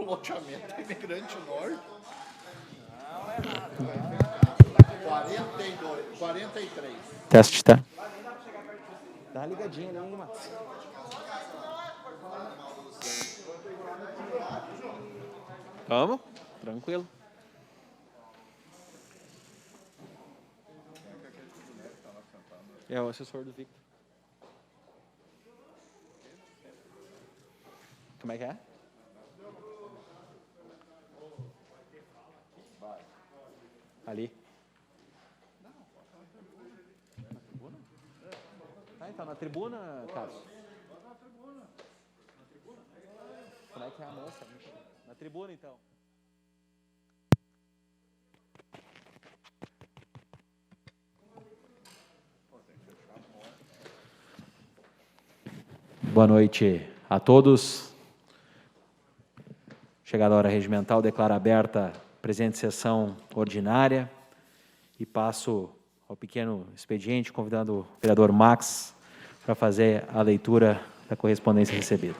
loteamento Imigrante Norte. 43. Teste, tá? Dá uma ligadinha ali, Max. Vamos? Tranquilo. É o assessor do Victor. Como é que é? Ali. Na tribuna? Ah, então na tribuna, Cássio. Como é que é a moça? Na tribuna, então. Boa noite a todos. Chegada a hora regimental, declaro aberta a presente sessão ordinária e passo ao pequeno expediente, convidando o vereador Max para fazer a leitura da correspondência recebida.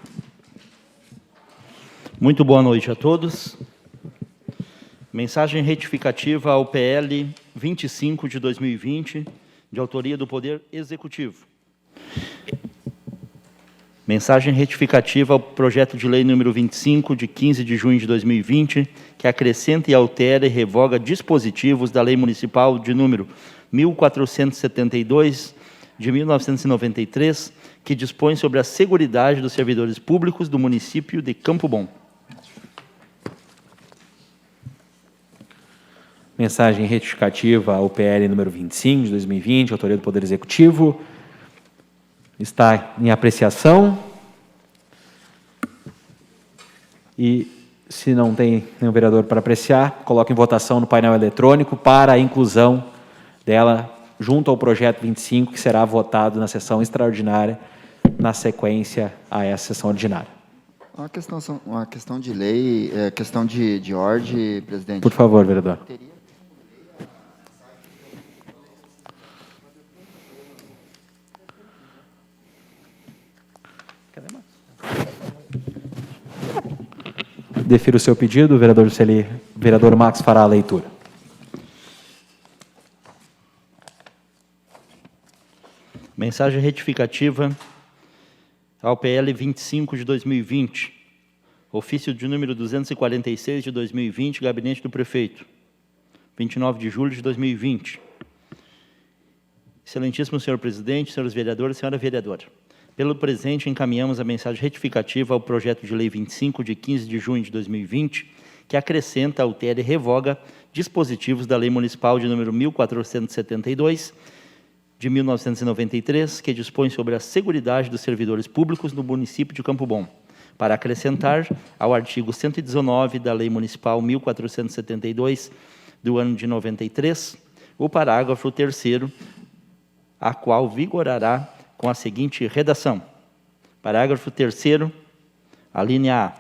Muito boa noite a todos. Mensagem retificativa ao PL 25 de 2020, de autoria do Poder Executivo. Mensagem retificativa ao projeto de lei número 25, de 15 de junho de 2020, que acrescenta e altera e revoga dispositivos da Lei Municipal de número 1472, de 1993, que dispõe sobre a seguridade dos servidores públicos do município de Campo Bom. Mensagem retificativa ao PL número 25, de 2020, autoria do Poder Executivo. Está em apreciação. E, se não tem nenhum vereador para apreciar, coloco em votação no painel eletrônico para a inclusão dela junto ao projeto 25, que será votado na sessão extraordinária, na sequência a essa sessão ordinária. Uma questão de lei, questão de ordem, presidente. Por favor, vereador. Defiro o seu pedido, vereador Juscelino. Vereador Max fará a leitura. Mensagem retificativa ao PL 25 de 2020, ofício de número 246 de 2020, gabinete do prefeito, 29 de julho de 2020. Excelentíssimo senhor presidente, senhores vereadores, senhora vereadora. Pelo presente, encaminhamos a mensagem retificativa ao projeto de lei 25, de 15 de junho de 2020, que acrescenta, altera e revoga dispositivos da Lei Municipal de número 1472, de 1993, que dispõe sobre a seguridade dos servidores públicos no município de Campo Bom, para acrescentar ao artigo 119 da Lei Municipal 1472, do ano de 93, o parágrafo 3º, a qual vigorará com a seguinte redação. Parágrafo 3º, a linha A.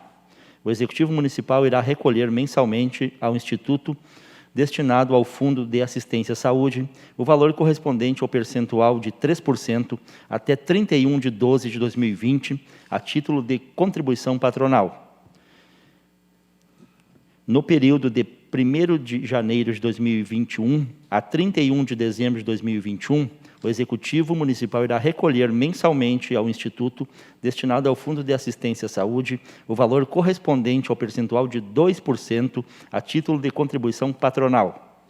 O Executivo Municipal irá recolher mensalmente ao Instituto destinado ao Fundo de Assistência à Saúde o valor correspondente ao percentual de 3% até 31 de 12 de 2020, a título de contribuição patronal. No período de 1º de janeiro de 2021 a 31 de dezembro de 2021, o Executivo Municipal irá recolher mensalmente ao Instituto, destinado ao Fundo de Assistência à Saúde, o valor correspondente ao percentual de 2% a título de contribuição patronal.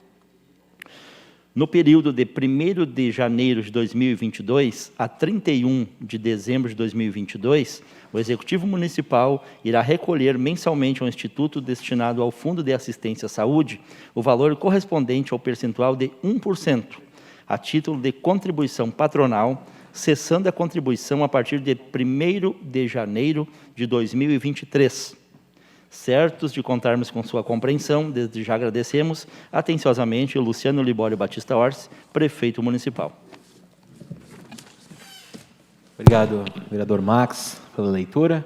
No período de 1º de janeiro de 2022 a 31 de dezembro de 2022, o Executivo Municipal irá recolher mensalmente ao Instituto destinado ao Fundo de Assistência à Saúde o valor correspondente ao percentual de 1%, a título de contribuição patronal, cessando a contribuição a partir de 1º de janeiro de 2023. Certos de contarmos com sua compreensão, desde já agradecemos atenciosamente o Luciano Libório Batista Orsi, prefeito municipal. Obrigado, vereador Max, pela leitura.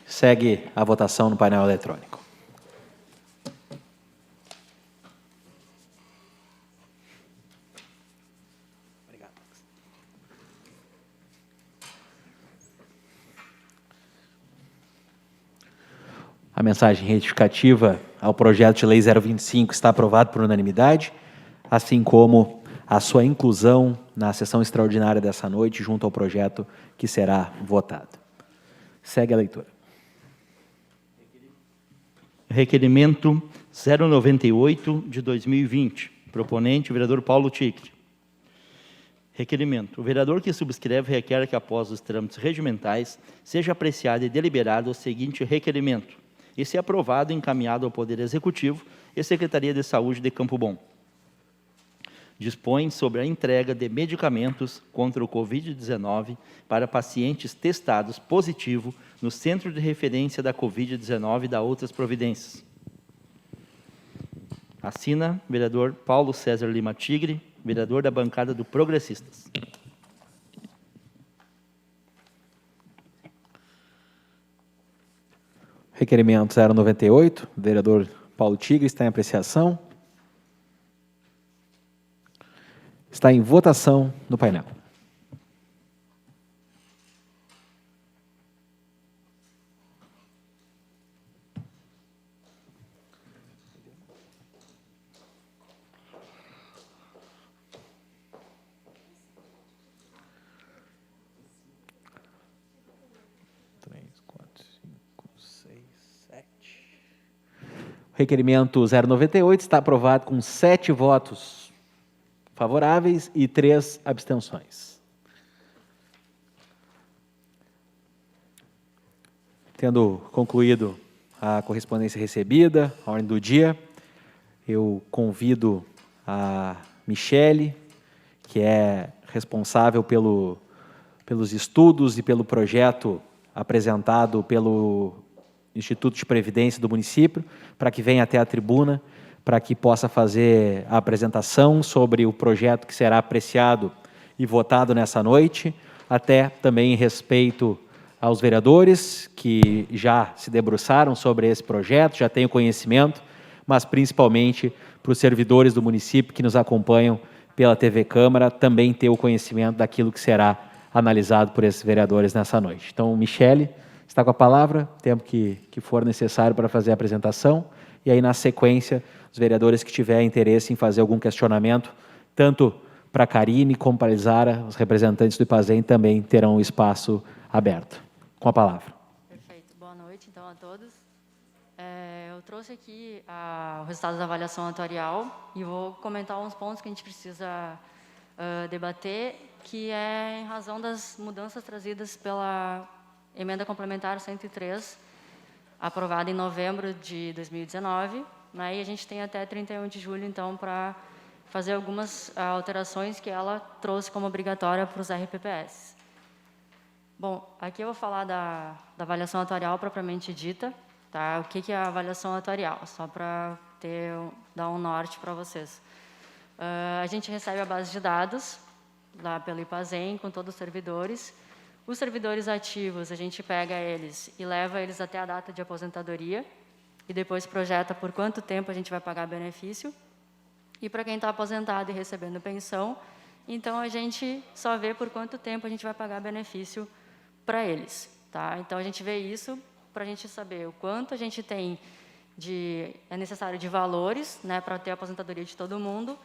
Segue a votação no painel eletrônico. A mensagem retificativa ao projeto de lei 025 está aprovado por unanimidade, assim como a sua inclusão na sessão extraordinária dessa noite, junto ao projeto que será votado. Segue a leitura. Requerimento 098 de 2020. Proponente, vereador Paulo Tigre. Requerimento. O vereador que subscreve requer que, após os trâmites regimentais, seja apreciado e deliberado o seguinte requerimento, e se aprovado, encaminhado ao Poder Executivo e Secretaria de Saúde de Campo Bom. Dispõe sobre a entrega de medicamentos contra o Covid-19 para pacientes testados positivo no Centro de Referência da Covid-19 e da outras providências. Assina vereador Paulo César Lima Tigre, vereador da bancada do Progressistas. Requerimento 098, vereador Paulo Tigre, está em apreciação. Está em votação no painel. O requerimento 098 está aprovado com 7 votos favoráveis e 3 abstenções. Tendo concluído a correspondência recebida, a ordem do dia, eu convido a Michele, que é responsável pelos estudos e pelo projeto apresentado pelo Instituto de Previdência do município, para que venha até a tribuna, para que possa fazer a apresentação sobre o projeto que será apreciado e votado nessa noite, até também em respeito aos vereadores que já se debruçaram sobre esse projeto, já têm o conhecimento, mas principalmente para os servidores do município que nos acompanham pela TV Câmara, também ter o conhecimento daquilo que será analisado por esses vereadores nessa noite. Então, Michele está com a palavra, tempo que for necessário para fazer a apresentação, e aí, na sequência, os vereadores que tiverem interesse em fazer algum questionamento, tanto para a Karine como para a Elisara, os representantes do IPAZEM também terão o espaço aberto. Com a palavra. Perfeito. Boa noite, então, a todos. Eu trouxe aqui o resultado da avaliação atuarial e vou comentar uns pontos que a gente precisa debater, que é em razão das mudanças trazidas pela Emenda Complementar 103, aprovada em novembro de 2019, né, e a gente tem até 31 de julho, então, para fazer algumas alterações que ela trouxe como obrigatória para os RPPS. Bom, aqui eu vou falar da avaliação atuarial propriamente dita, tá? O que é a avaliação atuarial? Só para dar um norte para vocês. A gente recebe a base de dados, lá pelo IPAZEM, com todos os servidores. Os servidores ativos, a gente pega eles e leva eles até a data de aposentadoria e depois projeta por quanto tempo a gente vai pagar benefício. E para quem está aposentado e recebendo pensão, então a gente só vê por quanto tempo a gente vai pagar benefício para eles. Tá? Então a gente vê isso para a gente saber o quanto a gente tem é necessário de valores, né, para ter a aposentadoria de todo mundo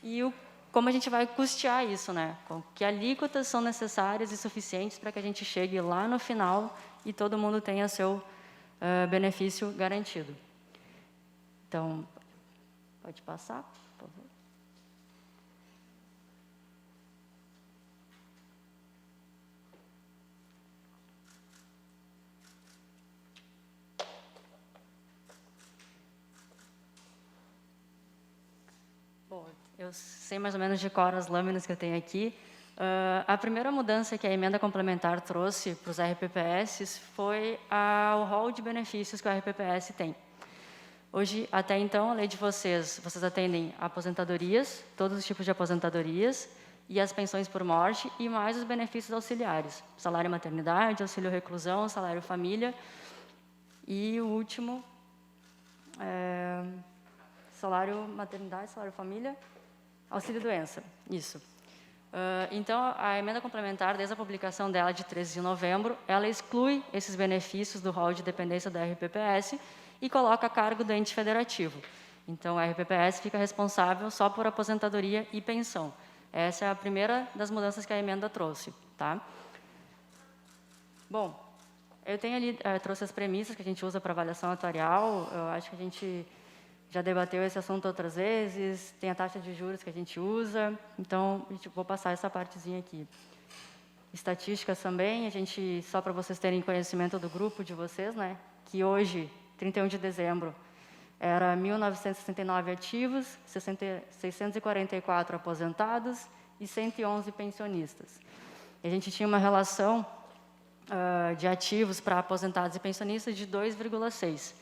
e como a gente vai custear isso, né? Que alíquotas são necessárias e suficientes para que a gente chegue lá no final e todo mundo tenha seu benefício garantido. Então, pode passar, por favor. Bom, eu sei mais ou menos de cor as lâminas que eu tenho aqui. A primeira mudança que a emenda complementar trouxe para os RPPS foi o rol de benefícios que o RPPS tem. Hoje, até então, a lei de vocês atendem aposentadorias, todos os tipos de aposentadorias, e as pensões por morte, e mais os benefícios auxiliares, salário maternidade, auxílio reclusão, salário família, e o último, salário maternidade, salário família, auxílio doença, isso. Então, a emenda complementar, desde a publicação dela de 13 de novembro, ela exclui esses benefícios do rol de dependência da RPPS e coloca a cargo do ente federativo. Então, a RPPS fica responsável só por aposentadoria e pensão. Essa é a primeira das mudanças que a emenda trouxe. Tá? Bom, eu tenho ali, trouxe as premissas que a gente usa para avaliação atuarial. Eu acho que a gente já debateu esse assunto outras vezes. Tem a taxa de juros que a gente usa. Então, vou passar essa partezinha aqui. Estatísticas também, só para vocês terem conhecimento do grupo de vocês, né? Que hoje, 31 de dezembro, era 1.969 ativos, 644 aposentados e 111 pensionistas. E a gente tinha uma relação de ativos para aposentados e pensionistas de 2,6.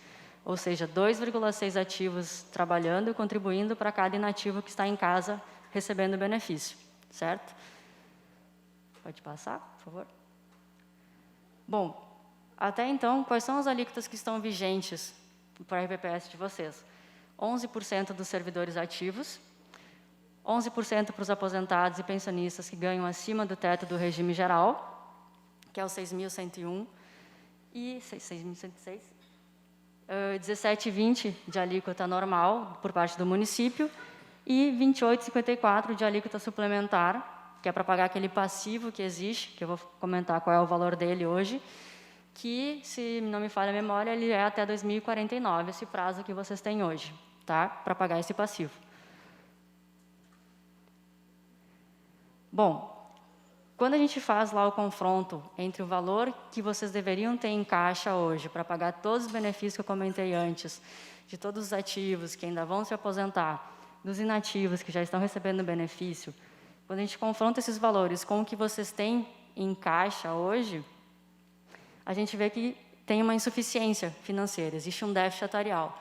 Ou seja, 2,6 ativos trabalhando e contribuindo para cada inativo que está em casa recebendo benefício. Certo? Pode passar, por favor? Bom, até então, quais são as alíquotas que estão vigentes para a RPPS de vocês? 11% dos servidores ativos, 11% para os aposentados e pensionistas que ganham acima do teto do regime geral, que é o 6.101 e 6.106, 17,20 de alíquota normal por parte do município e 28,54 de alíquota suplementar, que é para pagar aquele passivo que existe, que eu vou comentar qual é o valor dele hoje, que, se não me falha a memória, ele é até 2049, esse prazo que vocês têm hoje, tá? Para pagar esse passivo. Bom, quando a gente faz lá o confronto entre o valor que vocês deveriam ter em caixa hoje para pagar todos os benefícios que eu comentei antes, de todos os ativos que ainda vão se aposentar, dos inativos que já estão recebendo benefício, quando a gente confronta esses valores com o que vocês têm em caixa hoje, a gente vê que tem uma insuficiência financeira, existe um déficit atuarial.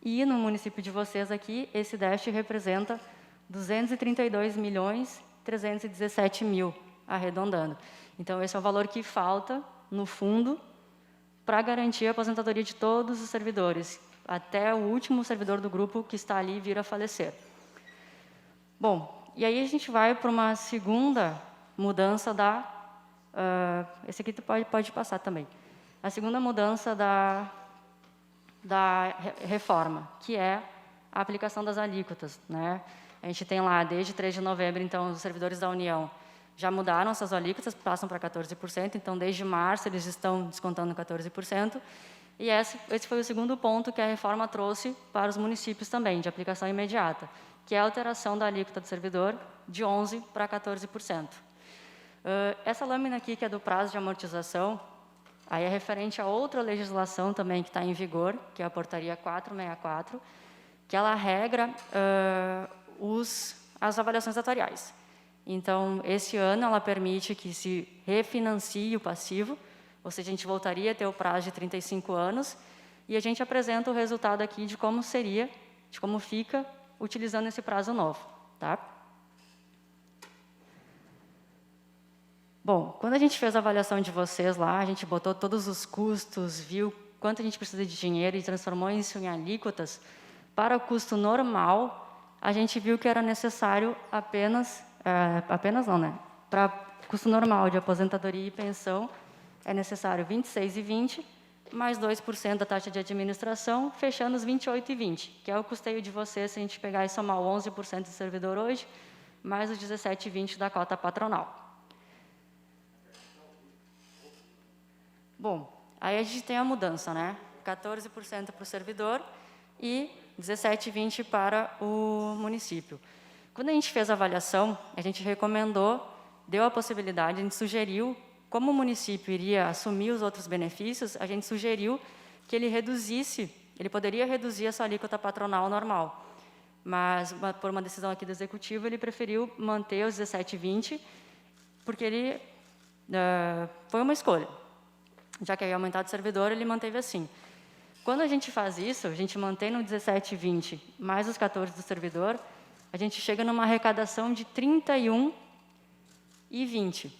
E no município de vocês aqui, esse déficit representa 232.317.000, arredondando. Então, esse é o valor que falta no fundo para garantir a aposentadoria de todos os servidores, até o último servidor do grupo que está ali vir a falecer. Bom, e aí a gente vai para uma segunda mudança da... esse aqui pode passar também. A segunda mudança da reforma, que é a aplicação das alíquotas, né? A gente tem lá, desde 3 de novembro, então, os servidores da União já mudaram essas alíquotas, passam para 14%, então, desde março, eles estão descontando 14%, e esse foi o segundo ponto que a reforma trouxe para os municípios também, de aplicação imediata, que é a alteração da alíquota do servidor de 11% para 14%. Essa lâmina aqui, que é do prazo de amortização, aí é referente a outra legislação também que está em vigor, que é a Portaria 464, que ela regra as avaliações atuariais. Então, esse ano, ela permite que se refinancie o passivo, ou seja, a gente voltaria a ter o prazo de 35 anos, e a gente apresenta o resultado aqui de como seria, de como fica, utilizando esse prazo novo. Tá? Bom, quando a gente fez a avaliação de vocês lá, a gente botou todos os custos, viu quanto a gente precisa de dinheiro e transformou isso em alíquotas. Para o custo normal, a gente viu que era necessário apenas não, né? Para custo normal de aposentadoria e pensão, é necessário 26,20 mais 2% da taxa de administração, fechando os 28,20, que é o custeio de vocês, se a gente pegar e somar o 11% do servidor hoje, mais os 17,20 da cota patronal. Bom, aí a gente tem a mudança, né? 14% para o servidor e 17,20 para o município. Quando a gente fez a avaliação, a gente recomendou, deu a possibilidade, a gente sugeriu, como o município iria assumir os outros benefícios, a gente sugeriu que ele poderia reduzir a sua alíquota patronal normal. Mas, por uma decisão aqui do Executivo, ele preferiu manter os 17,20, porque foi uma escolha. Já que ia aumentar de servidor, ele manteve assim. Quando a gente faz isso, a gente mantém no 17,20 mais os 14 do servidor, a gente chega numa arrecadação de 31,20.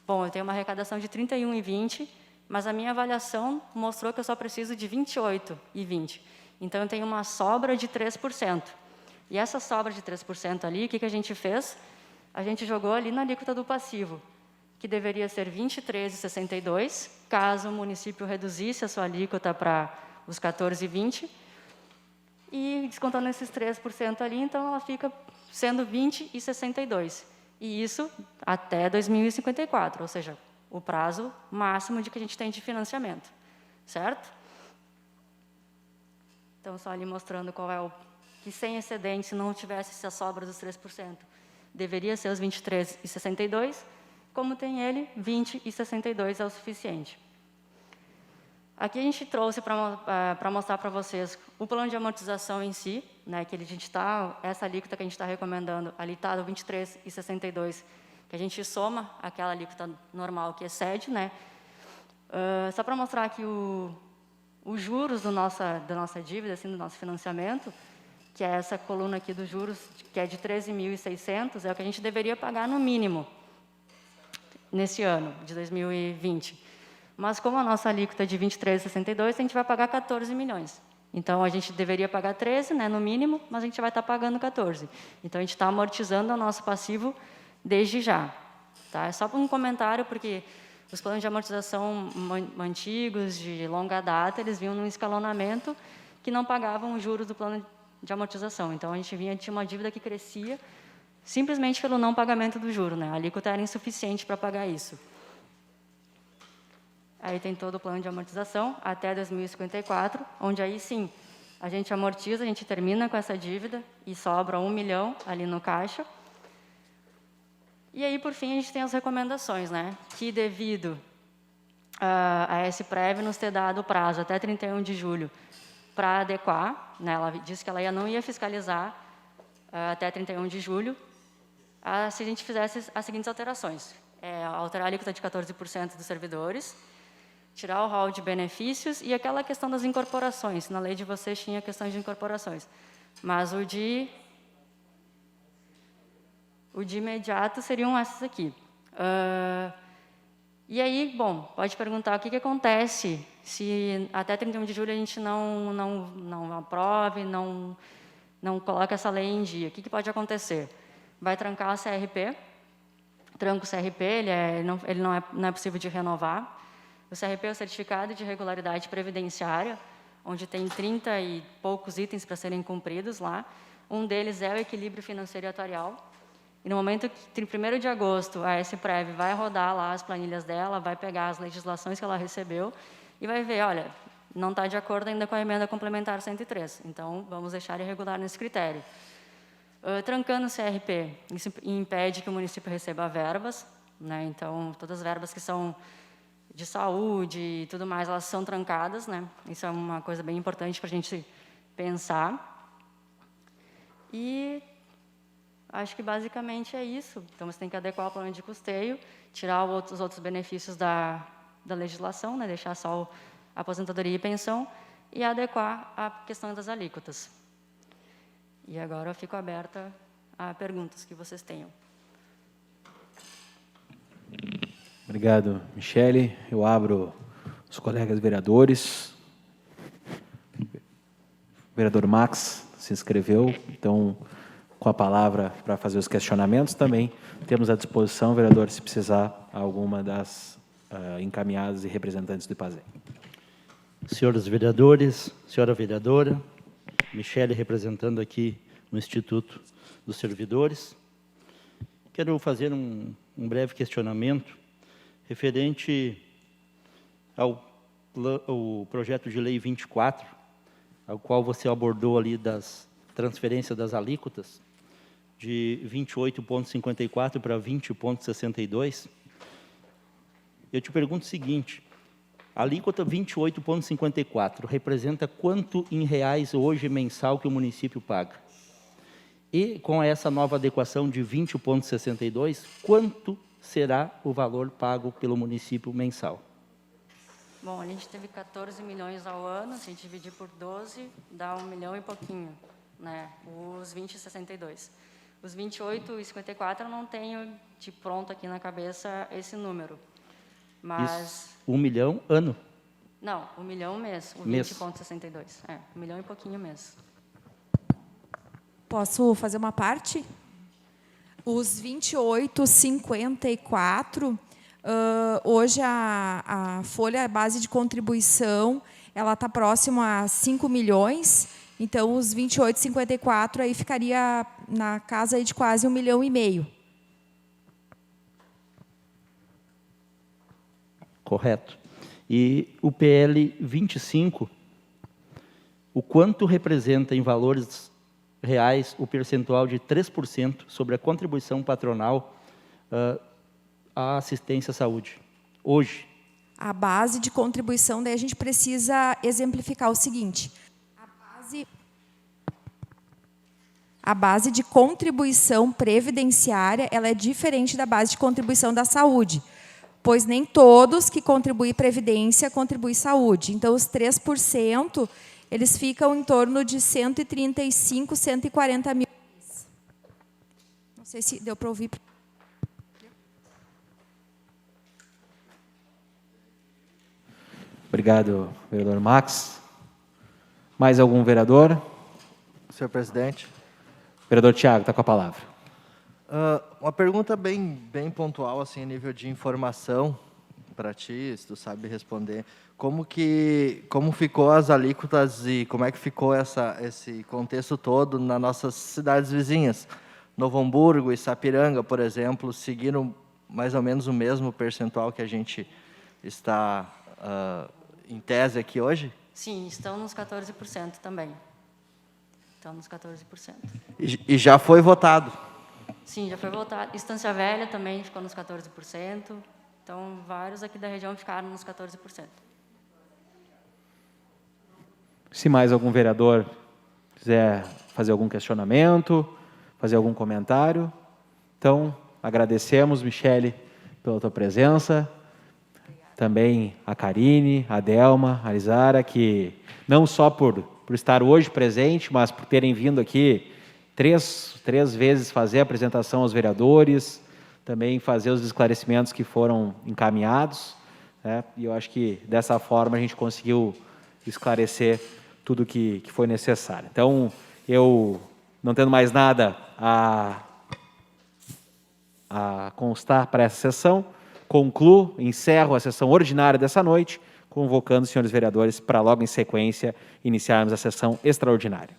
Bom, eu tenho uma arrecadação de 31,20, mas a minha avaliação mostrou que eu só preciso de 28,20. Então, eu tenho uma sobra de 3%. E essa sobra de 3% ali, o que a gente fez? a gente jogou ali na alíquota do passivo, que deveria ser 23,62, caso o município reduzisse a sua alíquota para os 14,20, e descontando esses 3% ali, então ela fica sendo 20,62. E isso até 2054, ou seja, o prazo máximo de que a gente tem de financiamento, certo? Então, só ali mostrando qual é o... que sem excedente, se não tivesse essa sobra dos 3%, deveria ser os 23,62, como tem ele, 20,62 é o suficiente. Aqui a gente trouxe para mostrar para vocês o plano de amortização em si, né, que a gente está, essa alíquota que a gente está recomendando, ali está do 23,62, que a gente soma aquela alíquota normal que excede, né? Só para mostrar aqui os juros da nossa dívida, assim, do nosso financiamento, que é essa coluna aqui dos juros, que é de 13.600, é o que a gente deveria pagar no mínimo nesse ano de 2020. Mas como a nossa alíquota é de 23,62, a gente vai pagar 14 milhões. Então, a gente deveria pagar 13, né, no mínimo, mas a gente vai estar pagando 14. Então, a gente está amortizando o nosso passivo desde já. Tá? É só um comentário, porque os planos de amortização antigos, de longa data, eles vinham num escalonamento que não pagavam os juros do plano de amortização. Então, a gente tinha uma dívida que crescia simplesmente pelo não pagamento do juro, né? A alíquota era insuficiente para pagar isso. Aí tem todo o plano de amortização até 2054, onde aí sim, a gente amortiza, a gente termina com essa dívida e sobra 1 milhão ali no caixa. E aí, por fim, a gente tem as recomendações, né? Que devido a SPREV nos ter dado o prazo até 31 de julho para adequar, né? Ela disse que ela não ia fiscalizar até 31 de julho, se a gente fizesse as seguintes alterações. Alterar a alíquota de 14% dos servidores, tirar o rol de benefícios e aquela questão das incorporações. Na lei de vocês tinha questões de incorporações. Mas o de imediato seriam essas aqui. E aí, bom, pode perguntar o que acontece se até 31 de julho a gente não aprove, não coloca essa lei em dia. O que pode acontecer? Vai trancar a CRP. Tranca o CRP, ele não é possível de renovar. O CRP é o Certificado de Regularidade Previdenciária, onde tem 30 e poucos itens para serem cumpridos lá. Um deles é o equilíbrio financeiro e atuarial. E no momento que, 1º de agosto, a SPREV vai rodar lá as planilhas dela, vai pegar as legislações que ela recebeu e vai ver, olha, não está de acordo ainda com a emenda complementar 103, então vamos deixar irregular nesse critério. Trancando o CRP, isso impede que o município receba verbas, né? Então, todas as verbas que são de saúde e tudo mais, elas são trancadas, né? Isso é uma coisa bem importante para a gente pensar. E acho que basicamente é isso. Então, você tem que adequar o plano de custeio, tirar os outros benefícios da legislação, né? Deixar só a aposentadoria e pensão, e adequar a questão das alíquotas. E agora eu fico aberta a perguntas que vocês tenham. Obrigado, Michele. Eu abro os colegas vereadores. O vereador Max se inscreveu, então, com a palavra para fazer os questionamentos também. Temos à disposição, vereador, se precisar, alguma das encaminhadas e representantes do IPASEM. Senhores vereadores, senhora vereadora, Michele representando aqui no Instituto dos Servidores. Quero fazer um breve questionamento referente ao projeto de lei 24, ao qual você abordou ali das transferências das alíquotas, de 28,54 para 20,62. Eu te pergunto o seguinte, a alíquota 28,54 representa quanto em reais hoje mensal que o município paga? E com essa nova adequação de 20,62, quanto será o valor pago pelo município mensal? Bom, a gente teve 14 milhões ao ano, se a gente dividir por 12, dá 1 milhão e pouquinho, né? Os 20,62. Os 28,54 eu não tenho de pronto aqui na cabeça esse número. Mas... Isso, 1 milhão ano? Não, 1 milhão mês, o 20,62. 1 milhão e pouquinho mês. Posso fazer uma parte? Os 28,54, hoje a folha a base de contribuição ela está próximo a 5 milhões, então os 28,54 aí ficaria na casa aí de quase 1,5 milhão. Correto. E o PL 25, o quanto representa em valores reais o percentual de 3% sobre a contribuição patronal à assistência à saúde, hoje? A base de contribuição, daí a gente precisa exemplificar o seguinte. A base de contribuição previdenciária ela é diferente da base de contribuição da saúde, pois nem todos que contribuem previdência contribuem saúde. Então, os 3%, eles ficam em torno de 135, 140 mil. Não sei se deu para ouvir. Obrigado, vereador Max. Mais algum vereador? Senhor presidente. Vereador Tiago, está com a palavra. Uma pergunta bem pontual, assim, a nível de informação para ti, se tu sabe responder. Como ficou as alíquotas e como é que ficou esse contexto todo nas nossas cidades vizinhas? Novo Hamburgo e Sapiranga, por exemplo, seguiram mais ou menos o mesmo percentual que a gente está em tese aqui hoje? Sim, estão nos 14% também. Estão nos 14%. E já foi votado? Sim, já foi votado. Estância Velha também ficou nos 14%. Então, vários aqui da região ficaram nos 14%. Se mais algum vereador quiser fazer algum questionamento, fazer algum comentário, então, agradecemos, Michele, pela tua presença. Também a Karine, a Delma, a Isara, que não só por estar hoje presente, mas por terem vindo aqui três vezes fazer a apresentação aos vereadores, também fazer os esclarecimentos que foram encaminhados, né? E eu acho que dessa forma a gente conseguiu esclarecer tudo que foi necessário. Então, eu, não tendo mais nada a constar para essa sessão, concluo, encerro a sessão ordinária dessa noite, convocando os senhores vereadores para logo em sequência iniciarmos a sessão extraordinária.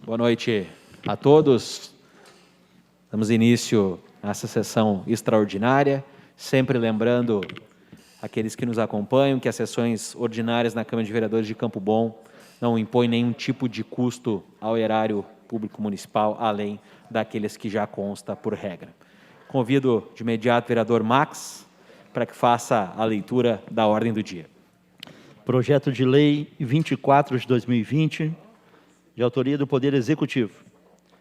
Boa noite a todos. Damos início a essa sessão extraordinária, sempre lembrando aqueles que nos acompanham que as sessões ordinárias na Câmara de Vereadores de Campo Bom não impõem nenhum tipo de custo ao erário público municipal, além daqueles que já consta por regra. Convido de imediato o vereador Max para que faça a leitura da ordem do dia. Projeto de Lei 24 de 2020, de autoria do Poder Executivo,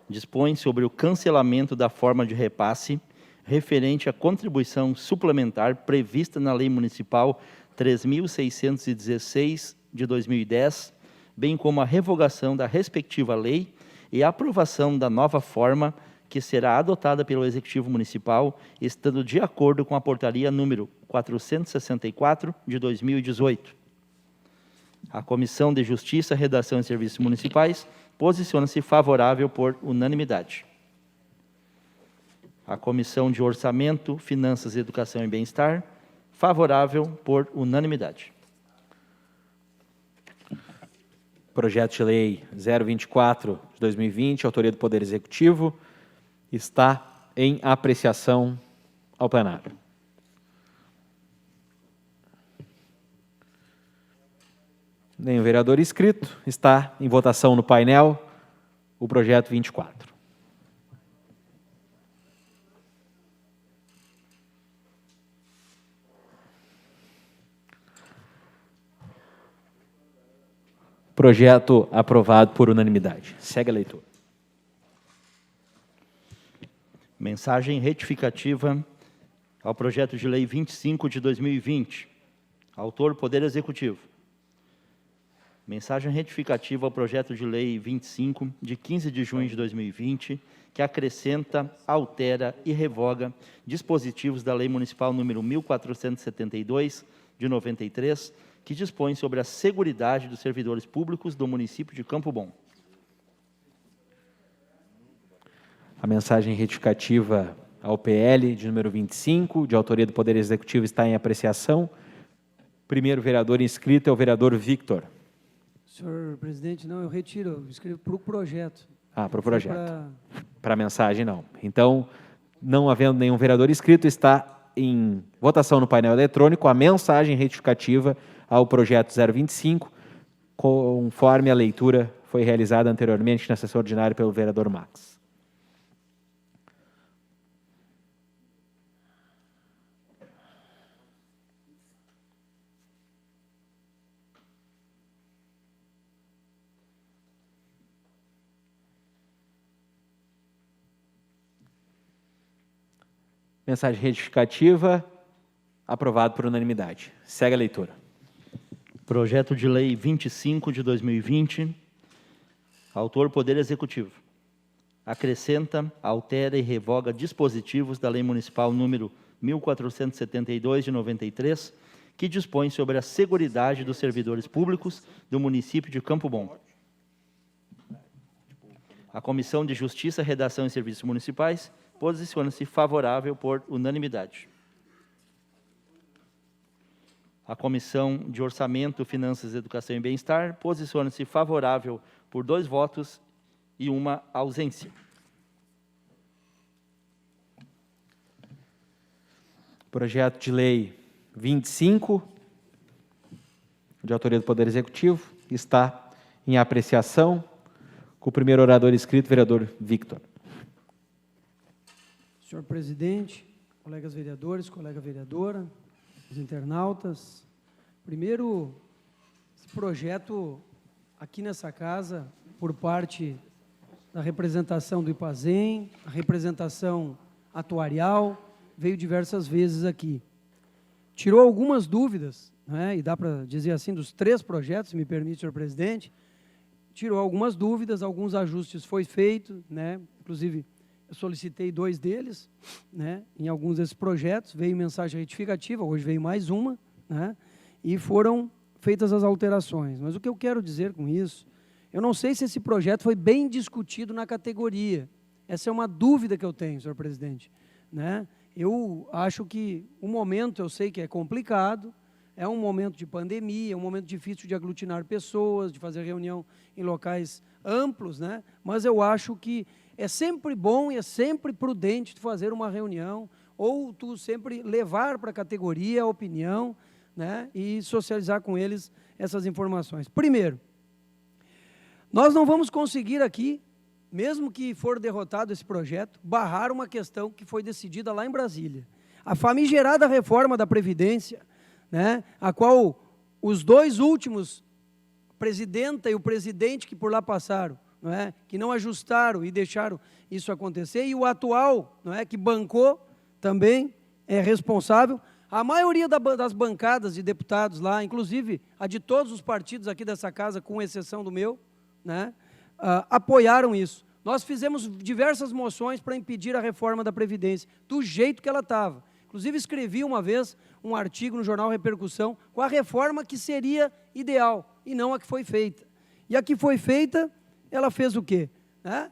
dispõe sobre o cancelamento da forma de repasse referente à contribuição suplementar prevista na Lei Municipal 3.616 de 2010, bem como a revogação da respectiva lei e a aprovação da nova forma que será adotada pelo Executivo Municipal, estando de acordo com a portaria número 464 de 2018. A Comissão de Justiça, Redação e Serviços Municipais posiciona-se favorável por unanimidade. A Comissão de Orçamento, Finanças, Educação e Bem-Estar, favorável por unanimidade. Projeto de Lei 024 de 2020, autoria do Poder Executivo, está em apreciação ao plenário. Nenhum vereador inscrito. Está em votação no painel o projeto 24. Projeto aprovado por unanimidade. Segue a leitura. Mensagem retificativa ao projeto de lei 25 de 2020. Autor, Poder Executivo. Mensagem retificativa ao projeto de lei 25, de 15 de junho de 2020, que acrescenta, altera e revoga dispositivos da Lei Municipal número 1472, de 93, que dispõe sobre a seguridade dos servidores públicos do município de Campo Bom. A mensagem retificativa ao PL, de número 25, de autoria do Poder Executivo, está em apreciação. Primeiro vereador inscrito é o vereador Victor. Senhor presidente, não, eu retiro, eu escrevo para o projeto. Ah, para o projeto. Para a mensagem, não. Então, não havendo nenhum vereador inscrito, está em votação no painel eletrônico a mensagem retificativa ao projeto 025, conforme a leitura foi realizada anteriormente na sessão ordinária pelo vereador Max. Mensagem retificativa, aprovado por unanimidade. Segue a leitura. Projeto de Lei 25 de 2020, autor Poder Executivo. Acrescenta, altera e revoga dispositivos da Lei Municipal número 1472 de 93, que dispõe sobre a seguridade dos servidores públicos do município de Campo Bom. A Comissão de Justiça, Redação e Serviços Municipais posiciona-se favorável por unanimidade. A Comissão de Orçamento, Finanças, Educação e Bem-Estar posiciona-se favorável por 2 votos e 1 ausência. Projeto de Lei 25, de autoria do Poder Executivo, está em apreciação. Com o primeiro orador inscrito, vereador Victor. Senhor presidente, colegas vereadores, colega vereadora, os internautas, primeiro, esse projeto aqui nessa casa, por parte da representação do IPAZEM, a representação atuarial, veio diversas vezes aqui. Tirou algumas dúvidas, né, e dá para dizer assim, dos 3 projetos, se me permite, senhor presidente, tirou algumas dúvidas, alguns ajustes foi feito, né, inclusive eu solicitei 2 deles, né, em alguns desses projetos, veio mensagem retificativa, hoje veio mais uma, né, e foram feitas as alterações. Mas o que eu quero dizer com isso, eu não sei se esse projeto foi bem discutido na categoria. Essa é uma dúvida que eu tenho, senhor presidente, né? Eu acho que o momento, eu sei que é complicado, É um momento de pandemia, é um momento difícil de aglutinar pessoas, de fazer reunião em locais amplos, né? Mas eu acho que é sempre bom e é sempre prudente tu fazer uma reunião, ou tu sempre levar para a categoria a opinião, né? E socializar com eles essas informações. Primeiro, nós não vamos conseguir aqui, mesmo que for derrotado esse projeto, barrar uma questão que foi decidida lá em Brasília. A famigerada reforma da Previdência, né, a qual os dois últimos, a presidenta e o presidente que por lá passaram, não é, que não ajustaram e deixaram isso acontecer, e o atual, não é, que bancou também, é responsável. A maioria das bancadas de deputados lá, inclusive a de todos os partidos aqui dessa casa, com exceção do meu, né, apoiaram isso. Nós fizemos diversas moções para impedir a reforma da Previdência, do jeito que ela estava. Inclusive, escrevi uma vez um artigo no jornal Repercussão com a reforma que seria ideal, e não a que foi feita. E a que foi feita, ela fez o quê? Né?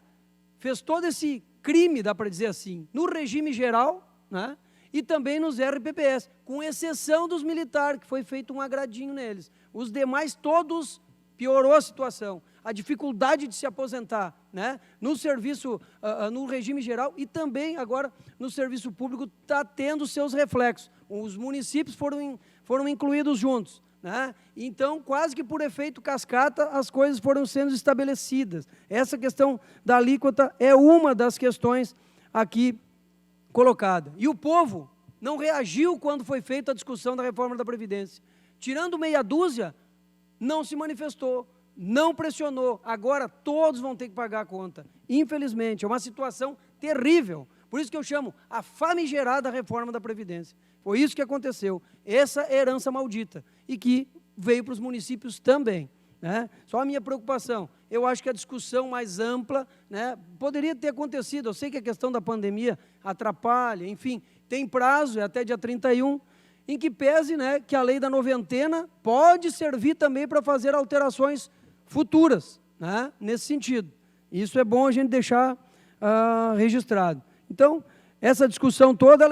Fez todo esse crime, dá para dizer assim, no regime geral, né? E também nos RPPS, com exceção dos militares, que foi feito um agradinho neles. Os demais todos piorou a situação. A dificuldade de se aposentar, né? No serviço, no regime geral e também agora no serviço público está tendo seus reflexos. Os municípios foram incluídos juntos, né? Então, quase que por efeito cascata, as coisas foram sendo estabelecidas. Essa questão da alíquota é uma das questões aqui colocada. E o povo não reagiu quando foi feita a discussão da reforma da Previdência. Tirando meia dúzia, não se manifestou, não pressionou. Agora todos vão ter que pagar a conta. Infelizmente, é uma situação terrível. Por isso que eu chamo a famigerada reforma da Previdência. Foi isso que aconteceu. Essa herança maldita. E que veio para os municípios também, né? Só a minha preocupação, eu acho que a discussão mais ampla, né, poderia ter acontecido. Eu sei que a questão da pandemia atrapalha, enfim, tem prazo, é até dia 31, em que pese, né, que a lei da noventena pode servir também para fazer alterações futuras, né, nesse sentido. Isso é bom a gente deixar registrado. Então, essa discussão toda,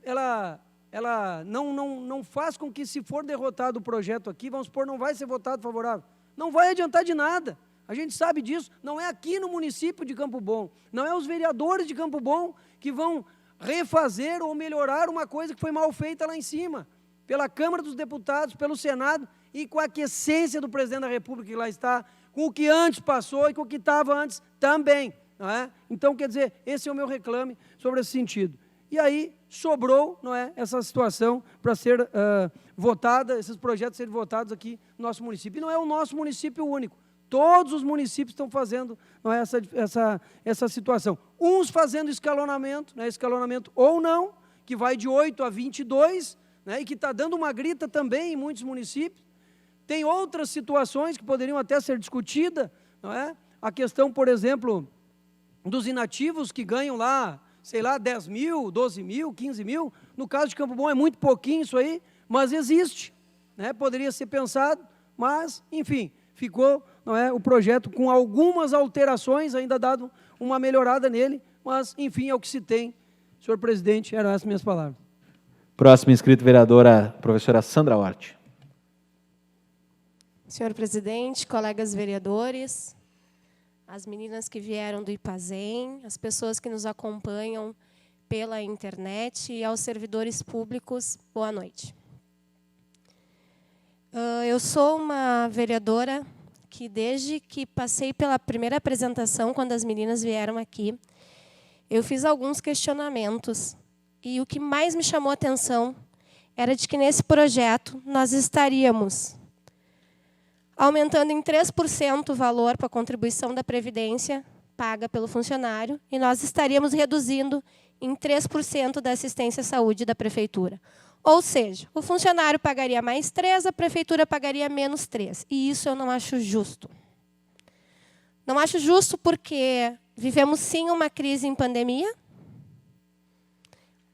ela não faz com que, se for derrotado o projeto aqui, vamos supor, não vai ser votado favorável. Não vai adiantar de nada. A gente sabe disso. Não é aqui no município de Campo Bom, não é os vereadores de Campo Bom que vão refazer ou melhorar uma coisa que foi mal feita lá em cima, pela Câmara dos Deputados, pelo Senado, e com a aquiescência do presidente da República que lá está, com o que antes passou e com o que estava antes também. Não é? Então, quer dizer, esse é o meu reclame sobre esse sentido. E aí sobrou, não é, essa situação para ser votada, esses projetos serem votados aqui no nosso município. E não é o nosso município único. Todos os municípios estão fazendo, não é, essa situação. Uns fazendo escalonamento, né, escalonamento ou não, que vai de 8 a 22, né, e que está dando uma grita também em muitos municípios. Tem outras situações que poderiam até ser discutidas, não é? A questão, por exemplo, dos inativos que ganham lá, sei lá, 10 mil, 12 mil, 15 mil. No caso de Campo Bom é muito pouquinho isso aí, mas existe, né? Poderia ser pensado, mas, enfim, ficou, não é, o projeto com algumas alterações, ainda dado uma melhorada nele, mas, enfim, é o que se tem. Senhor presidente, eram essas minhas palavras. Próximo inscrito, vereadora professora Sandra Hort. Senhor presidente, colegas vereadores, as meninas que vieram do IPAZEM, as pessoas que nos acompanham pela internet e aos servidores públicos, boa noite. Eu sou uma vereadora que, desde que passei pela primeira apresentação, quando as meninas vieram aqui, eu fiz alguns questionamentos. E o que mais me chamou a atenção era de que, nesse projeto, nós estaríamos aumentando em 3% o valor para a contribuição da Previdência paga pelo funcionário, e nós estaríamos reduzindo em 3% da assistência à saúde da Prefeitura. Ou seja, o funcionário pagaria mais 3%, a Prefeitura pagaria menos 3%. E isso eu não acho justo. Não acho justo porque vivemos, sim, uma crise em pandemia,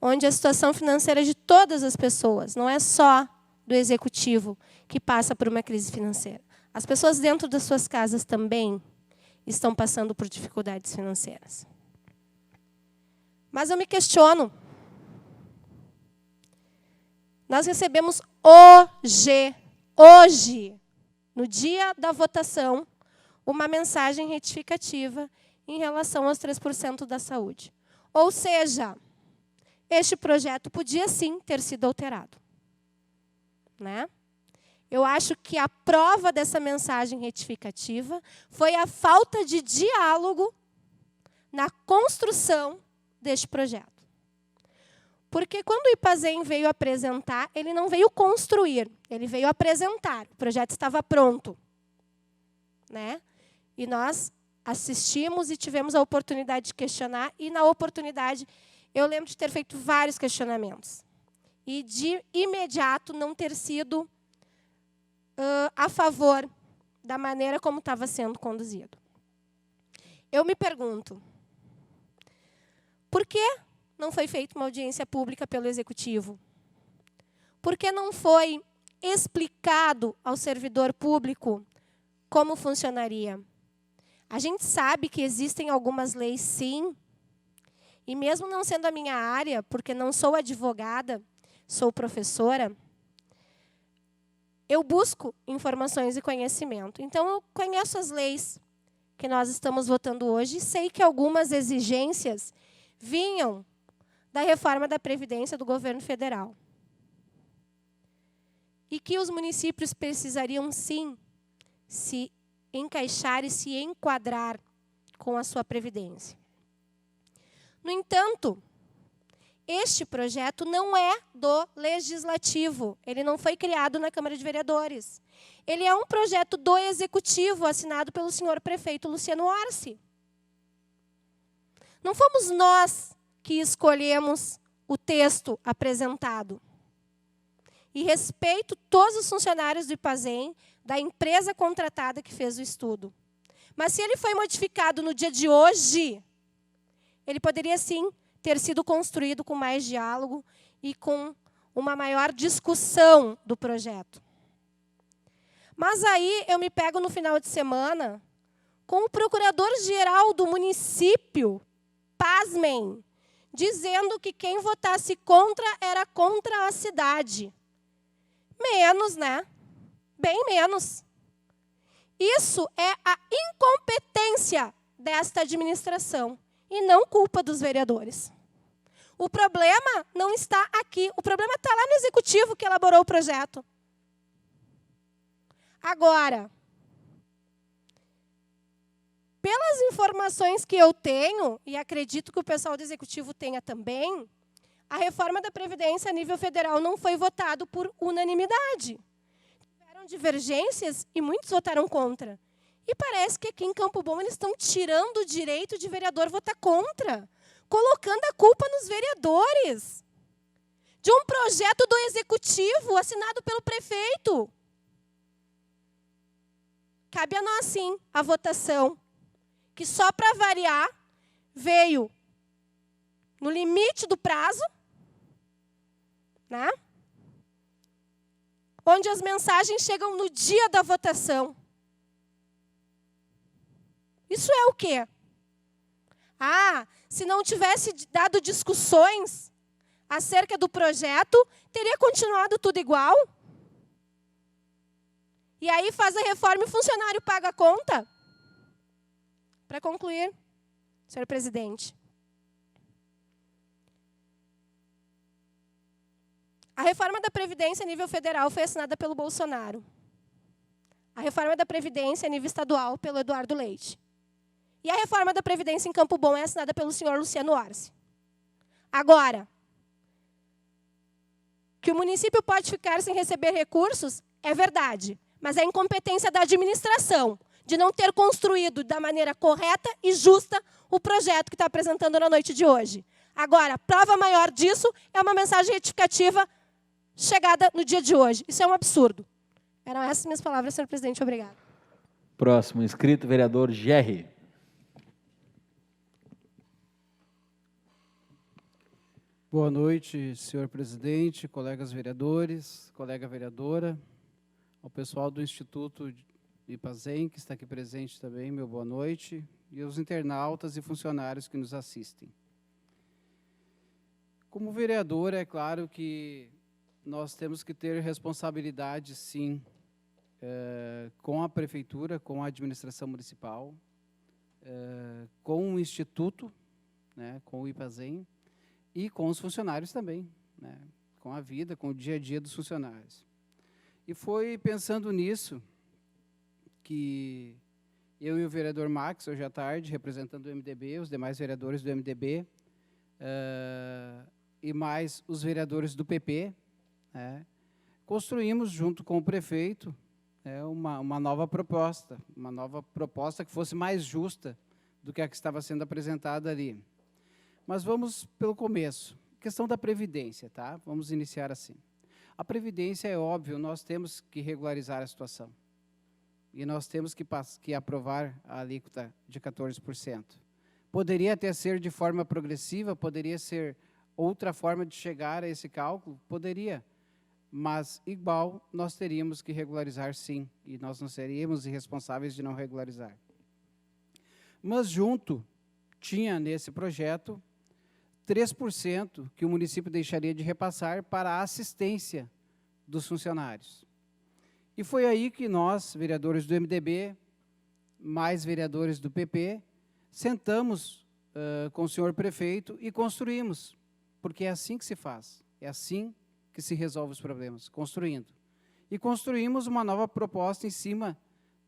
onde a situação financeira de todas as pessoas, não é só do Executivo que passa por uma crise financeira. As pessoas dentro das suas casas também estão passando por dificuldades financeiras. Mas eu me questiono. Nós recebemos hoje, no dia da votação, uma mensagem retificativa em relação aos 3% da saúde. Ou seja, este projeto podia sim ter sido alterado, né? Eu acho que a prova dessa mensagem retificativa foi a falta de diálogo na construção deste projeto. Porque quando o IPAZEM veio apresentar, ele não veio construir, ele veio apresentar. O projeto estava pronto, né? E nós assistimos e tivemos a oportunidade de questionar, e na oportunidade eu lembro de ter feito vários questionamentos. E de imediato não ter sido a favor da maneira como estava sendo conduzido. Eu me pergunto, por que não foi feita uma audiência pública pelo Executivo? Por que não foi explicado ao servidor público como funcionaria? A gente sabe que existem algumas leis, sim, e mesmo não sendo a minha área, porque não sou advogada, sou professora, eu busco informações e conhecimento. Então, eu conheço as leis que nós estamos votando hoje e sei que algumas exigências vinham da reforma da Previdência do governo federal. E que os municípios precisariam, sim, se encaixar e se enquadrar com a sua Previdência. No entanto, este projeto não é do Legislativo. Ele não foi criado na Câmara de Vereadores. Ele é um projeto do Executivo, assinado pelo senhor prefeito Luciano Orsi. Não fomos nós que escolhemos o texto apresentado. E respeito todos os funcionários do IPAZEM, da empresa contratada que fez o estudo. Mas se ele foi modificado no dia de hoje, ele poderia, sim, ter sido construído com mais diálogo e com uma maior discussão do projeto. Mas aí eu me pego no final de semana com o procurador-geral do município, pasmem, dizendo que quem votasse contra era contra a cidade. Menos, né? Bem menos. Isso é a incompetência desta administração e não culpa dos vereadores. O problema não está aqui. O problema está lá no Executivo que elaborou o projeto. Agora, pelas informações que eu tenho, e acredito que o pessoal do Executivo tenha também, a reforma da Previdência a nível federal não foi votado por unanimidade. Tiveram divergências e muitos votaram contra. E parece que aqui em Campo Bom eles estão tirando o direito de vereador votar contra, colocando a culpa nos vereadores de um projeto do Executivo assinado pelo prefeito. Cabe a nós, sim, a votação, que só para variar veio no limite do prazo, né? Onde as mensagens chegam no dia da votação. Isso é o quê? Ah, se não tivesse dado discussões acerca do projeto, teria continuado tudo igual? E aí faz a reforma e o funcionário paga a conta? Para concluir, senhor presidente. A reforma da Previdência a nível federal foi assinada pelo Bolsonaro. A reforma da Previdência a nível estadual pelo Eduardo Leite. E a reforma da Previdência em Campo Bom é assinada pelo senhor Luciano Orsi. Agora, que o município pode ficar sem receber recursos, é verdade. Mas é a incompetência da administração de não ter construído da maneira correta e justa o projeto que está apresentando na noite de hoje. Agora, prova maior disso é uma mensagem retificativa chegada no dia de hoje. Isso é um absurdo. Eram essas minhas palavras, senhor presidente. Obrigada. Próximo inscrito, vereador Gerri. Boa noite, senhor presidente, colegas vereadores, colega vereadora, ao pessoal do Instituto IPAZEM, que está aqui presente também, meu boa noite, e aos internautas e funcionários que nos assistem. Como vereador, é claro que nós temos que ter responsabilidade, sim, com a prefeitura, com a administração municipal, com o instituto, né, com o IPAZEM, e com os funcionários também, né, com a vida, com o dia a dia dos funcionários. E foi pensando nisso que eu e o vereador Max, hoje à tarde, representando o MDB, os demais vereadores do MDB, e mais os vereadores do PP, né, construímos, junto com o prefeito, uma nova proposta que fosse mais justa do que a que estava sendo apresentada ali. Mas vamos pelo começo. Questão da Previdência, tá? Vamos iniciar assim. A Previdência, é óbvio, nós temos que regularizar a situação. E nós temos que aprovar a alíquota de 14%. Poderia até ser de forma progressiva, poderia ser outra forma de chegar a esse cálculo, poderia. Mas, igual, nós teríamos que regularizar, sim, e nós não seríamos irresponsáveis de não regularizar. Mas, junto, tinha nesse projeto 3% que o município deixaria de repassar para a assistência dos funcionários. E foi aí que nós, vereadores do MDB, mais vereadores do PP, sentamos com o senhor prefeito e construímos, porque é assim que se faz, é assim que se resolve os problemas, construindo. E construímos uma nova proposta em cima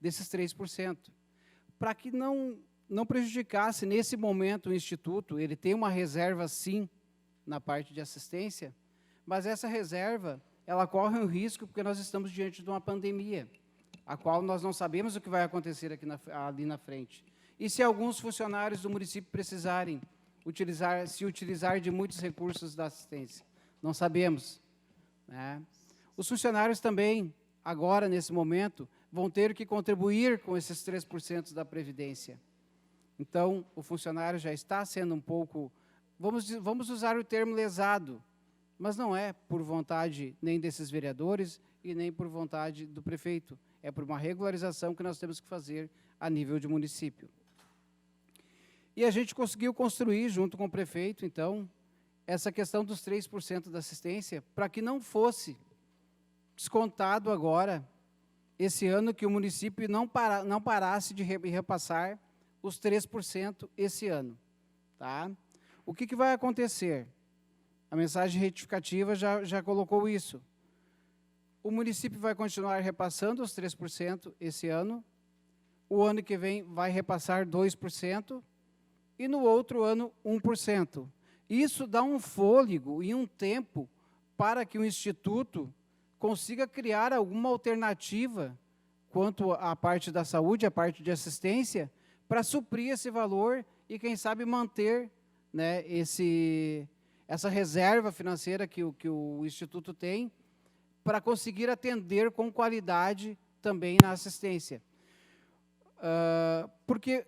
desses 3%, para que não prejudicasse, nesse momento, o Instituto. Ele tem uma reserva, sim, na parte de assistência, mas essa reserva, ela corre um risco, porque nós estamos diante de uma pandemia, a qual nós não sabemos o que vai acontecer ali na frente. E se alguns funcionários do município precisarem se utilizar de muitos recursos da assistência? Não sabemos, né? Os funcionários também, agora, nesse momento, vão ter que contribuir com esses 3% da Previdência. Então, o funcionário já está sendo um pouco, vamos usar o termo lesado, mas não é por vontade nem desses vereadores e nem por vontade do prefeito. É por uma regularização que nós temos que fazer a nível de município. E a gente conseguiu construir, junto com o prefeito, então, essa questão dos 3% da assistência, para que não fosse descontado agora, esse ano, que o município não parasse de repassar os 3% esse ano. Tá? O que vai acontecer? A mensagem retificativa já colocou isso. O município vai continuar repassando os 3% esse ano, o ano que vem vai repassar 2%, e no outro ano 1%. Isso dá um fôlego e um tempo para que o Instituto consiga criar alguma alternativa quanto à parte da saúde, à parte de assistência, para suprir esse valor e, quem sabe, manter, né, essa reserva financeira que o Instituto tem, para conseguir atender com qualidade também na assistência. Porque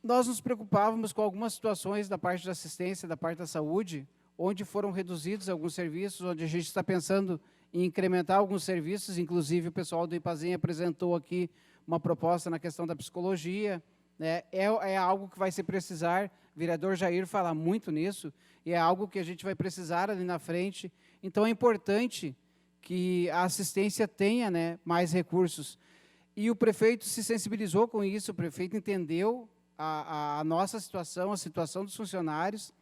nós nos preocupávamos com algumas situações da parte da assistência, da parte da saúde, onde foram reduzidos alguns serviços, onde a gente está pensando em incrementar alguns serviços, inclusive o pessoal do IPAZEM apresentou aqui uma proposta na questão da psicologia, né? É algo que vai se precisar, o vereador Jair fala muito nisso, e é algo que a gente vai precisar ali na frente. Então, é importante que a assistência tenha, né, mais recursos. E o prefeito se sensibilizou com isso, o prefeito entendeu a nossa situação, a situação dos funcionários,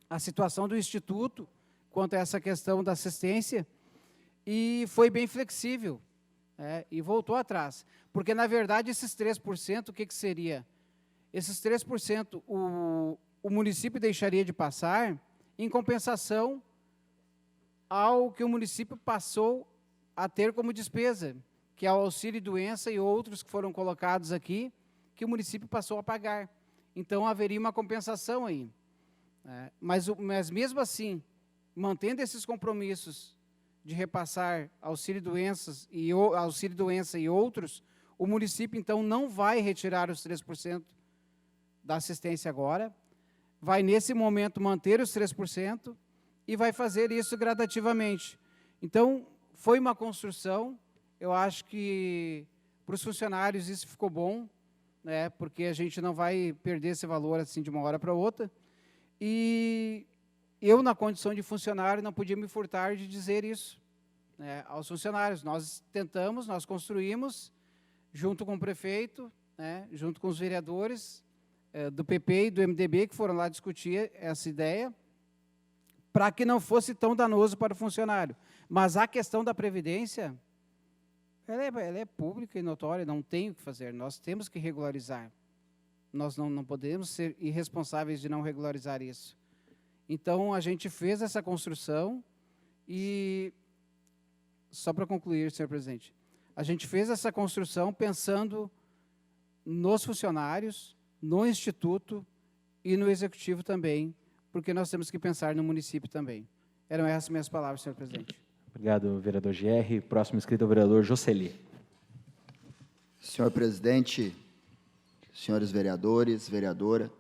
a situação do Instituto, quanto a essa questão da assistência, e foi bem flexível, e voltou atrás. Porque, na verdade, esses 3%, o que seria? Esses 3%, o município deixaria de passar em compensação ao que o município passou a ter como despesa, que é o auxílio-doença e outros que foram colocados aqui, que o município passou a pagar. Então, haveria uma compensação aí. Mas mesmo assim, mantendo esses compromissos de repassar auxílio-doença e outros, o município, então, não vai retirar os 3% da assistência agora, vai, nesse momento, manter os 3% e vai fazer isso gradativamente. Então, foi uma construção, eu acho que para os funcionários isso ficou bom, né, porque a gente não vai perder esse valor assim de uma hora para outra. E eu, na condição de funcionário, não podia me furtar de dizer isso, né, aos funcionários. Nós tentamos, nós construímos, junto com o prefeito, né, junto com os vereadores do PP e do MDB, que foram lá discutir essa ideia, para que não fosse tão danoso para o funcionário. Mas a questão da Previdência, ela é pública e notória, não tem o que fazer, nós temos que regularizar. Nós não podemos ser irresponsáveis de não regularizar isso. Então, a gente fez essa construção e, só para concluir, senhor presidente, a gente fez essa construção pensando nos funcionários, no Instituto e no Executivo também, porque nós temos que pensar no município também. Eram essas minhas palavras, senhor presidente. Obrigado, vereador GR. Próximo inscrito é o vereador Jocely. Senhor presidente, senhores vereadores, vereadora,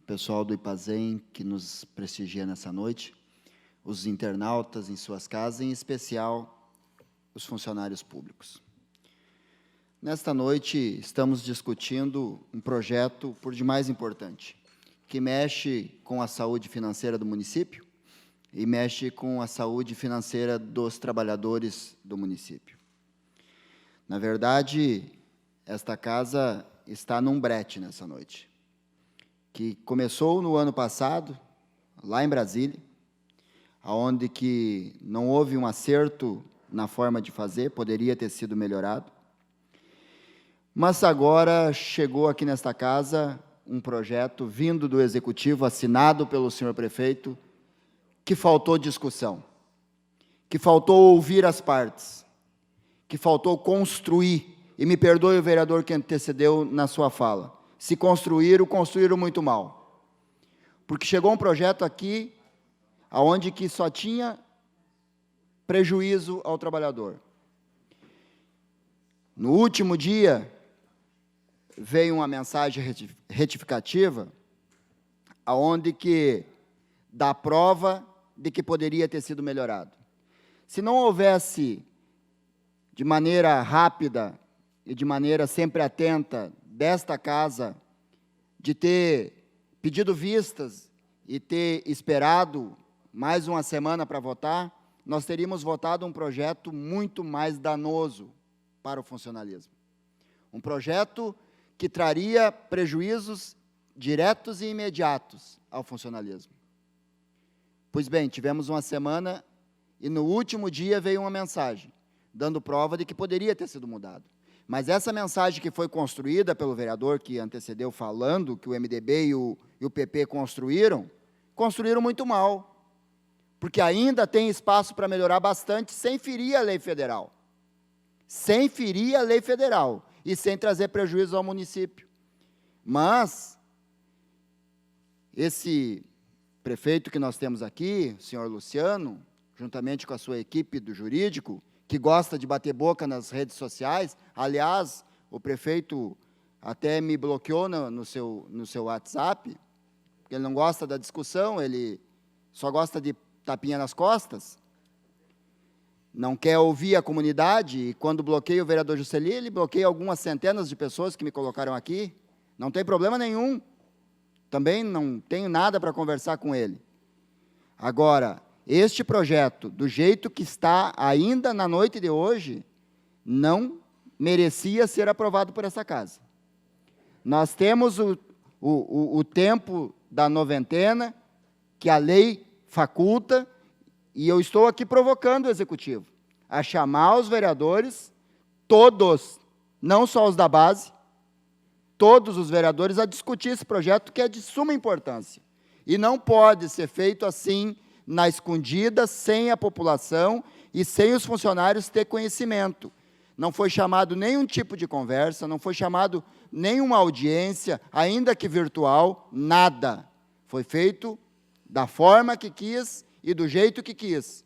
pessoal do IPAZEM que nos prestigia nessa noite, os internautas em suas casas, em especial os funcionários públicos. Nesta noite, estamos discutindo um projeto por demais importante, que mexe com a saúde financeira do município e mexe com a saúde financeira dos trabalhadores do município. Na verdade, esta casa está num brete nessa noite, que começou no ano passado, lá em Brasília, onde que não houve um acerto na forma de fazer, poderia ter sido melhorado, mas agora chegou aqui nesta casa um projeto vindo do Executivo, assinado pelo senhor prefeito, que faltou discussão, que faltou ouvir as partes, que faltou construir, e me perdoe o vereador que antecedeu na sua fala, se construíram muito mal, porque chegou um projeto aqui, onde que só tinha prejuízo ao trabalhador. No último dia, veio uma mensagem retificativa, aonde que dá prova de que poderia ter sido melhorado. Se não houvesse, de maneira rápida e de maneira sempre atenta, desta casa, de ter pedido vistas e ter esperado mais uma semana para votar, nós teríamos votado um projeto muito mais danoso para o funcionalismo. Um projeto que traria prejuízos diretos e imediatos ao funcionalismo. Pois bem, tivemos uma semana e no último dia veio uma mensagem, dando prova de que poderia ter sido mudado. Mas essa mensagem que foi construída pelo vereador que antecedeu falando, que o MDB e o PP construíram muito mal, porque ainda tem espaço para melhorar bastante, sem ferir a lei federal. Sem ferir a lei federal. E sem trazer prejuízo ao município. Mas, esse prefeito que nós temos aqui, o senhor Luciano, juntamente com a sua equipe do jurídico, que gosta de bater boca nas redes sociais, aliás, o prefeito até me bloqueou no seu WhatsApp, porque ele não gosta da discussão, ele só gosta de tapinha nas costas, não quer ouvir a comunidade, e quando bloqueia o vereador Jocely, ele bloqueia algumas centenas de pessoas que me colocaram aqui, não tem problema nenhum, também não tenho nada para conversar com ele. Agora, este projeto, do jeito que está ainda na noite de hoje, não merecia ser aprovado por essa casa. Nós temos o tempo da noventena, que a lei faculta, e eu estou aqui provocando o Executivo a chamar os vereadores, todos, não só os da base, todos os vereadores a discutir esse projeto que é de suma importância. E não pode ser feito assim, na escondida, sem a população e sem os funcionários ter conhecimento. Não foi chamado nenhum tipo de conversa, não foi chamado nenhuma audiência, ainda que virtual, nada. Foi feito da forma que quis e do jeito que quis.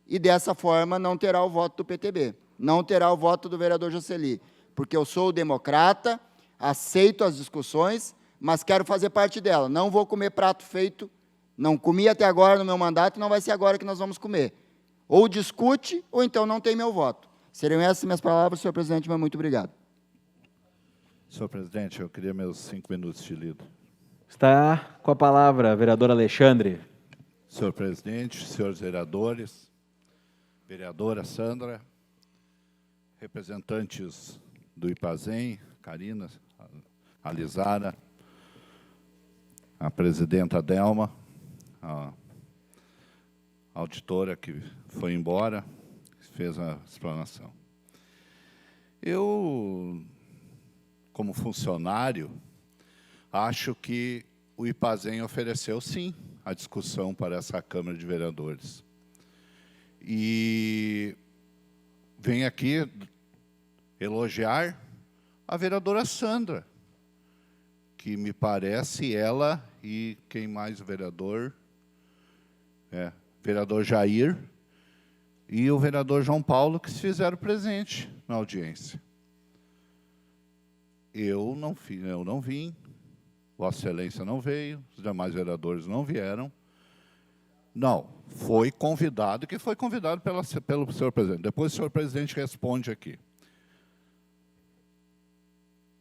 E dessa forma não terá o voto do PTB, não terá o voto do vereador Jocely, porque eu sou democrata, aceito as discussões, mas quero fazer parte dela. Não vou comer prato feito, não comi até agora no meu mandato, não vai ser agora que nós vamos comer. Ou discute, ou então não tem meu voto. Seriam essas minhas palavras, senhor presidente, mas muito obrigado. Senhor presidente, eu queria meus 5 minutos de lido. Está com a palavra, vereador Alexandre. Senhor presidente, senhores vereadores, Vereadora Sandra, representantes do IPAZEM, Karina, a Lisara, a presidenta Delma, a auditora que foi embora, fez a explanação. Eu, como funcionário, acho que o IPAZEM ofereceu, sim, a discussão para essa Câmara de Vereadores. E venho aqui elogiar a vereadora Sandra, que me parece ela e quem mais, o vereador? Vereador Jair e o vereador João Paulo, que se fizeram presente na audiência. Eu não vim, Vossa Excelência não veio, os demais vereadores não vieram. Não, foi convidado, que foi convidado pelo senhor presidente. Depois o senhor presidente responde aqui.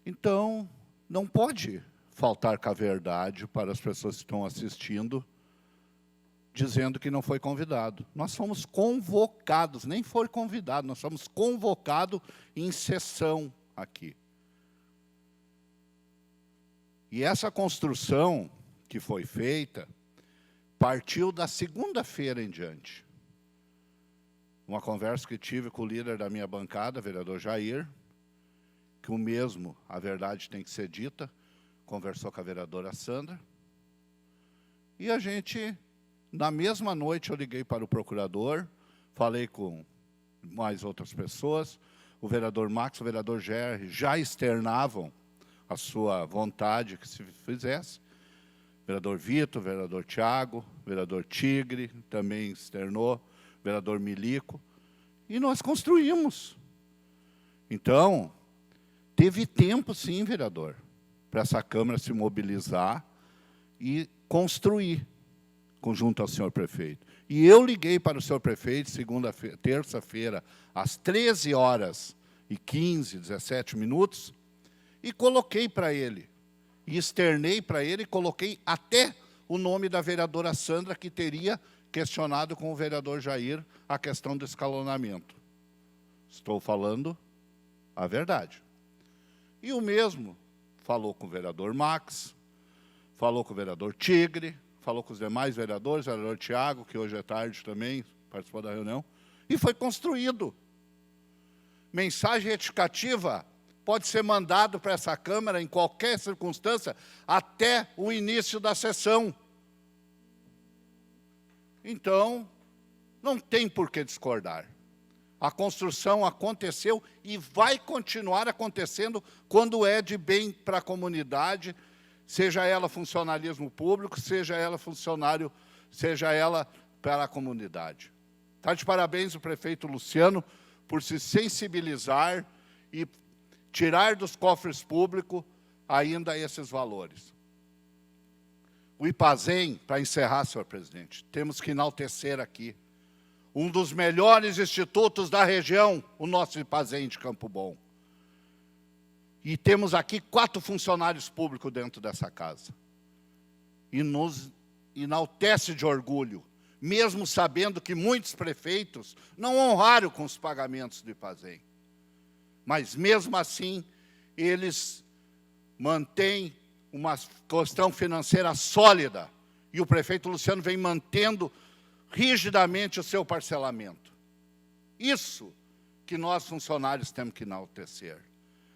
Então, não pode faltar com a verdade para as pessoas que estão assistindo, dizendo que não foi convidado. Nós fomos convocados, nem foi convidado, nós fomos convocados em sessão aqui. E essa construção que foi feita partiu da segunda-feira em diante. Uma conversa que tive com o líder da minha bancada, vereador Jair, que o mesmo, a verdade tem que ser dita, conversou com a vereadora Sandra, e a gente, na mesma noite, eu liguei para o procurador, falei com mais outras pessoas, o vereador Max, o vereador Gerry já externavam a sua vontade que se fizesse, vereador Vitor, vereador Tiago, vereador Tigre, também externou, vereador Milico, e nós construímos. Então, teve tempo, sim, vereador, para essa Câmara se mobilizar e construir, junto ao senhor prefeito. E eu liguei para o senhor prefeito, terça-feira, às 13h15, 17 minutos, e coloquei para ele, e externei para ele, e coloquei até o nome da vereadora Sandra, que teria questionado com o vereador Jair a questão do escalonamento. Estou falando a verdade. E o mesmo falou com o vereador Max, falou com o vereador Tigre, falou com os demais vereadores, o vereador Tiago, que hoje é tarde também participou da reunião, e foi construído. Mensagem retificativa pode ser mandado para essa Câmara em qualquer circunstância até o início da sessão. Então, não tem por que discordar. A construção aconteceu e vai continuar acontecendo quando é de bem para a comunidade, seja ela funcionalismo público, seja ela funcionário, seja ela para a comunidade. Está de parabéns o prefeito Luciano por se sensibilizar e tirar dos cofres públicos ainda esses valores. O IPAZEM, para encerrar, senhor presidente, temos que enaltecer aqui um dos melhores institutos da região, o nosso IPAZEM de Campo Bom. E temos aqui 4 funcionários públicos dentro dessa casa. E nos enaltece de orgulho, mesmo sabendo que muitos prefeitos não honraram com os pagamentos do IPAZEM. Mas, mesmo assim, eles mantêm uma questão financeira sólida. E o prefeito Luciano vem mantendo rigidamente o seu parcelamento. Isso que nós, funcionários, temos que enaltecer.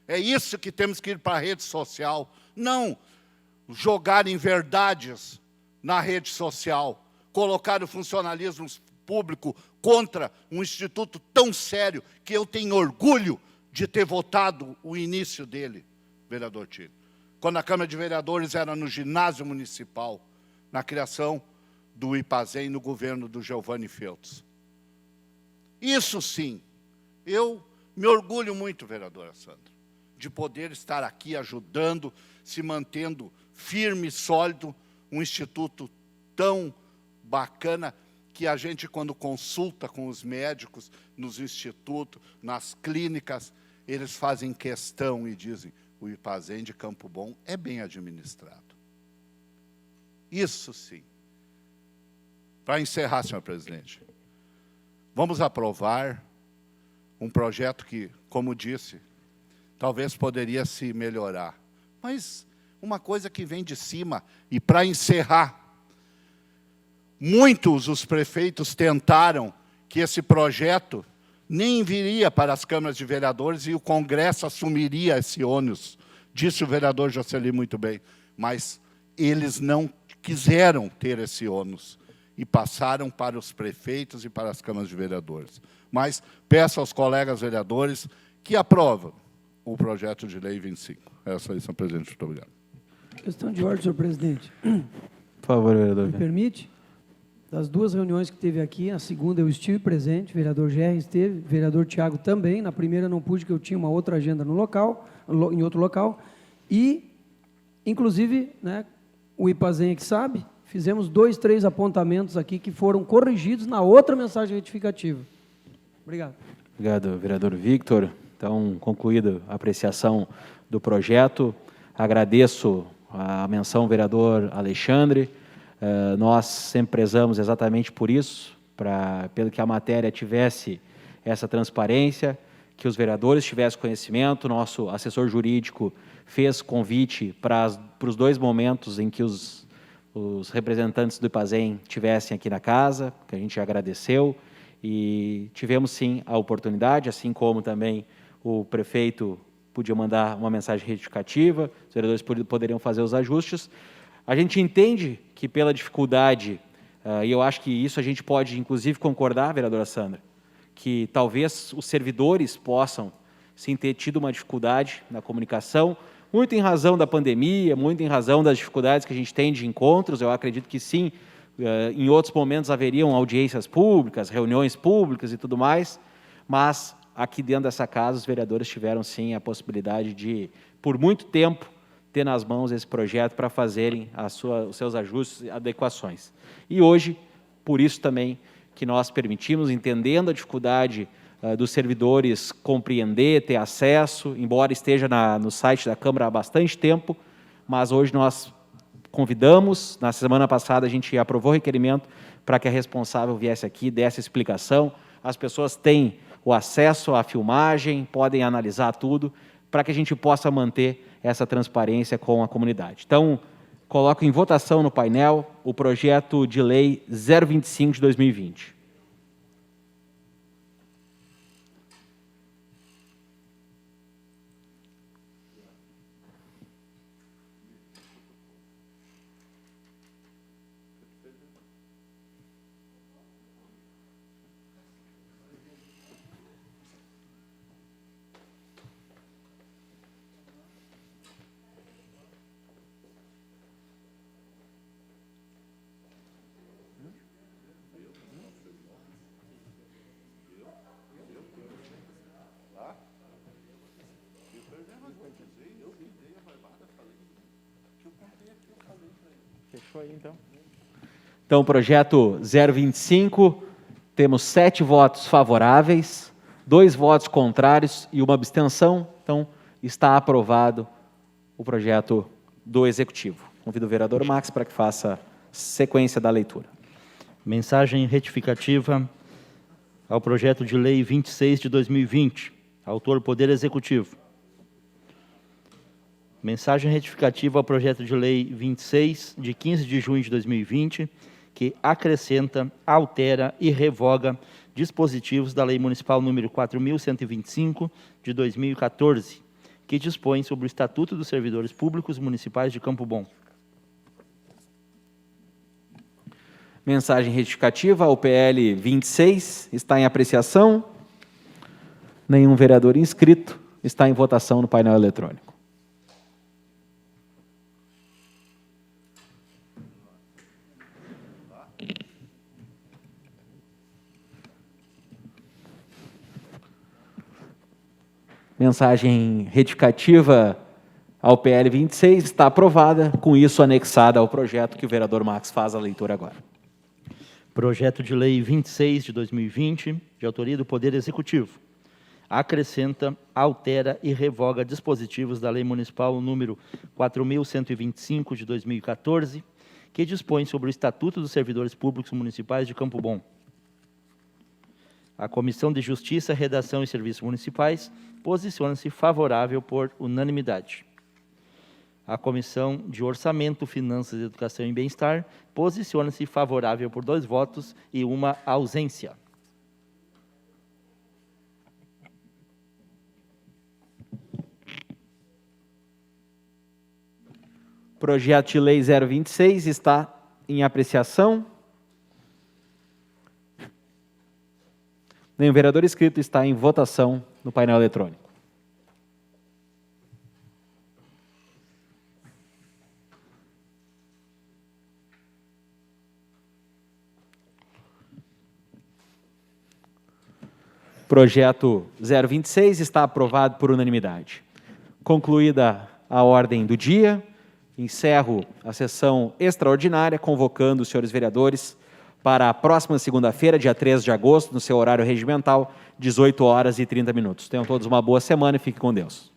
É isso que temos que ir para a rede social. Não jogar em verdades na rede social. Colocar o funcionalismo público contra um instituto tão sério que eu tenho orgulho de ter votado o início dele, vereador Tito. Quando a Câmara de Vereadores era no ginásio municipal, na criação do IPAZEM no governo do Giovanni Feltz. Isso sim, eu me orgulho muito, vereadora Sandra, de poder estar aqui ajudando, se mantendo firme e sólido, um instituto tão bacana que a gente, quando consulta com os médicos, nos institutos, nas clínicas, eles fazem questão e dizem, o IPAZEM de Campo Bom é bem administrado. Isso sim. Para encerrar, senhor presidente, vamos aprovar um projeto que, como disse, talvez poderia se melhorar. Mas uma coisa que vem de cima, e para encerrar, muitos os prefeitos tentaram que esse projeto nem viria para as câmaras de vereadores e o Congresso assumiria esse ônus. Disse o vereador Jocely muito bem, mas eles não quiseram ter esse ônus e passaram para os prefeitos e para as câmaras de vereadores. Mas peço aos colegas vereadores que aprovem o projeto de lei 25. Essa aí, senhor presidente. Muito obrigado. Questão de ordem, senhor presidente. Por favor, vereador. Me permite? Das duas reuniões que teve aqui, a segunda eu estive presente, o vereador Gerry esteve, o vereador Tiago também. Na primeira não pude, porque eu tinha uma outra agenda no local, em outro local. E, inclusive, né, o Ipazem que sabe, fizemos 2, 3 apontamentos aqui que foram corrigidos na outra mensagem retificativa. Obrigado. Obrigado, vereador Victor. Então, concluída a apreciação do projeto, agradeço a menção vereador Alexandre. Nós sempre prezamos exatamente por isso, pelo que a matéria tivesse essa transparência, que os vereadores tivessem conhecimento. Nosso assessor jurídico fez convite para os 2 momentos em que os representantes do Ipazem estivessem aqui na casa, que a gente agradeceu, e tivemos sim a oportunidade, assim como também o prefeito podia mandar uma mensagem retificativa, os vereadores poderiam fazer os ajustes. A gente entende que pela dificuldade, e eu acho que isso a gente pode inclusive concordar, vereadora Sandra, que talvez os servidores possam sim ter tido uma dificuldade na comunicação, muito em razão da pandemia, muito em razão das dificuldades que a gente tem de encontros. Eu acredito que sim, em outros momentos haveriam audiências públicas, reuniões públicas e tudo mais, mas aqui dentro dessa casa os vereadores tiveram sim a possibilidade de, por muito tempo, ter nas mãos esse projeto para fazerem os seus ajustes e adequações. E hoje, por isso também que nós permitimos, entendendo a dificuldade dos servidores compreender, ter acesso, embora esteja no site da Câmara há bastante tempo, mas hoje nós convidamos, na semana passada a gente aprovou o requerimento para que a responsável viesse aqui, desse explicação. As pessoas têm o acesso à filmagem, podem analisar tudo, para que a gente possa manter essa transparência com a comunidade. Então, coloco em votação no painel o projeto de lei 025 de 2020. Fechou aí, então. Então, projeto 025, temos 7 votos favoráveis, 2 votos contrários e uma abstenção. Então, está aprovado o projeto do Executivo. Convido o vereador Max para que faça sequência da leitura. Mensagem retificativa ao projeto de lei 26 de 2020. Autor, Poder Executivo. Mensagem retificativa ao projeto de lei 26, de 15 de junho de 2020, que acrescenta, altera e revoga dispositivos da Lei Municipal número 4.125, de 2014, que dispõe sobre o Estatuto dos Servidores Públicos Municipais de Campo Bom. Mensagem retificativa ao PL 26, está em apreciação. Nenhum vereador inscrito, está em votação no painel eletrônico. Mensagem retificativa ao PL 26 está aprovada, com isso anexada ao projeto que o vereador Max faz a leitura agora. Projeto de lei 26 de 2020, de autoria do Poder Executivo. Acrescenta, altera e revoga dispositivos da Lei Municipal número 4.125 de 2014, que dispõe sobre o Estatuto dos Servidores Públicos Municipais de Campo Bom. A Comissão de Justiça, Redação e Serviços Municipais posiciona-se favorável por unanimidade. A Comissão de Orçamento, Finanças, Educação e Bem-Estar posiciona-se favorável por 2 votos e 1 ausência. Projeto de Lei 026 está em apreciação. Nenhum vereador inscrito está em votação no painel eletrônico. Projeto 026 está aprovado por unanimidade. Concluída a ordem do dia, encerro a sessão extraordinária, convocando os senhores vereadores para a próxima segunda-feira, dia 3 de agosto, no seu horário regimental, 18h30. Tenham todos uma boa semana e fiquem com Deus.